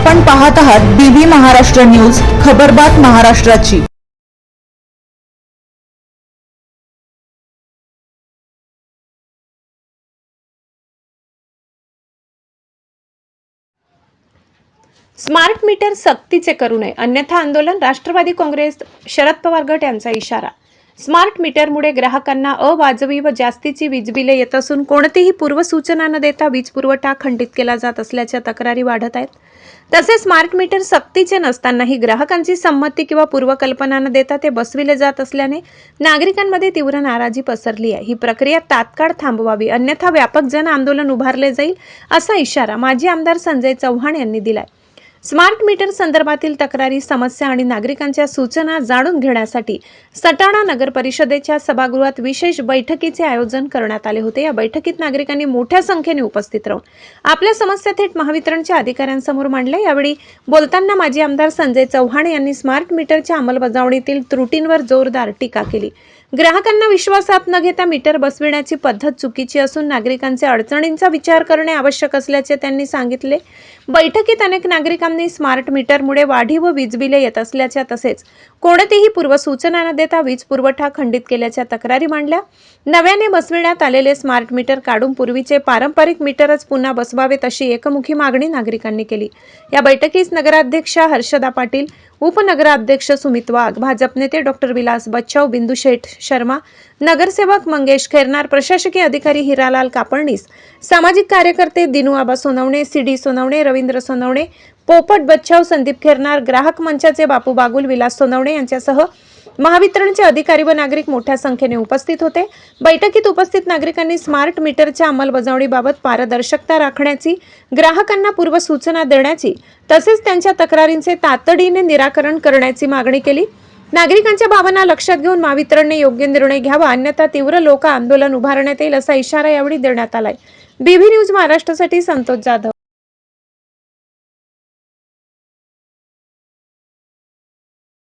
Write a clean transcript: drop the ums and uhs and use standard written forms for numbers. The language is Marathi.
आपण पाहत आहात बीबी महाराष्ट्र न्यूज, खबरबात महाराष्ट्राची। स्मार्ट मीटर सक्तीचे करू नये अन्यथा आंदोलन। राष्ट्रवादी काँग्रेस शरद पवार गट यांचा इशारा। स्मार्ट मीटरमुळे ग्राहकांना अवाजवी व जास्तीची वीज बिले येत असून कोणतीही पूर्वसूचना न देता वीज पुरवठा खंडित केला जात असल्याच्या तक्रारी वाढत आहेत। तसेच स्मार्ट मीटर सक्तीचे नसतानाही ग्राहकांची संमती किंवा पूर्वकल्पना न देता ते बसविले जात असल्याने नागरिकांमध्ये तीव्र नाराजी पसरली आहे। ही प्रक्रिया तात्काळ थांबवावी अन्यथा व्यापक जन आंदोलन उभारले जाईल असा इशारा माजी आमदार संजय चव्हाण यांनी दिलाय। स्मार्ट मीटर संदर्भातील तक्रारी, समस्या आणि नागरिकांच्या सूचना जाणून घेण्यासाठी सटाणा नगर परिषदेच्या सभागृहात विशेष बैठकीचे आयोजन करण्यात आले होते। या बैठकीत नागरिकांनी मोठ्या संख्येने उपस्थित राहून आपल्या समस्या थेट महावितरणच्या अधिकाऱ्यांसमोर मांडल्या। यावेळी बोलताना माजी आमदार संजय चव्हाण यांनी स्मार्ट मीटरच्या अंमलबजावणीतील त्रुटींवर जोरदार टीका केली। ग्राहकांना विश्वासात न घेता मीटर बसविण्याची पद्धत चुकीची असून नागरिकांच्या अडचणींचा विचार करणे आवश्यक असल्याचे त्यांनी सांगितले। बैठकीत अनेक नागरिकांनी स्मार्ट मीटरमुळे वाढीव वीज बिले येत असल्याच्या तसेच कोणतीही पूर्वसूचना न देता वीज पुरवठा खंडित केल्याच्या तक्रारी मांडल्या। नव्याने बसविण्यात आलेले स्मार्ट मीटर काढून पूर्वीचे पारंपरिक मीटरच पुन्हा बसवावेत अशी एकमुखी मागणी नागरिकांनी केली। या बैठकीस नगराध्यक्षा हर्षदा पाटील, उपनगराध्यक्ष सुमित वाघ, भाजप नेते डॉक्टर विलास बच्चाव, बिंदू शेठ शर्मा, नगरसेवक मंगेश खैरनार, प्रशासकीय अधिकारी हिरालाल कापडणीस, सामाजिक कार्यकर्ते दिनूआबा सोनवणे, सीडी सोनवणे, रवींद्र सोनवणे, पोपट बच्चाव, संदीप खैरनार, ग्राहक मंचाचे बापू बागुल, विलास सोनवणे यांच्यासह महावितरणचे अधिकारी व नागरिक मोठ्या संख्येने उपस्थित होते। बैठकीत उपस्थित नागरिकांनी स्मार्ट मीटरच्या अंमलबजावणीबाबत पारदर्शकता राखण्याची, ग्राहकांना पूर्वसूचना देण्याची तसेच त्यांच्या तक्रारींचे तातडीने निराकरण करण्याची मागणी केली। नागरिकांच्या भावना लक्षात घेऊन महावितरणने योग्य निर्णय घ्यावा अन्यथा तीव्र लोक आंदोलन उभारण्यात येईल असा इशारा यावेळी देण्यात आलाय। बीबी न्यूज महाराष्ट्रासाठी संतोष जाधव।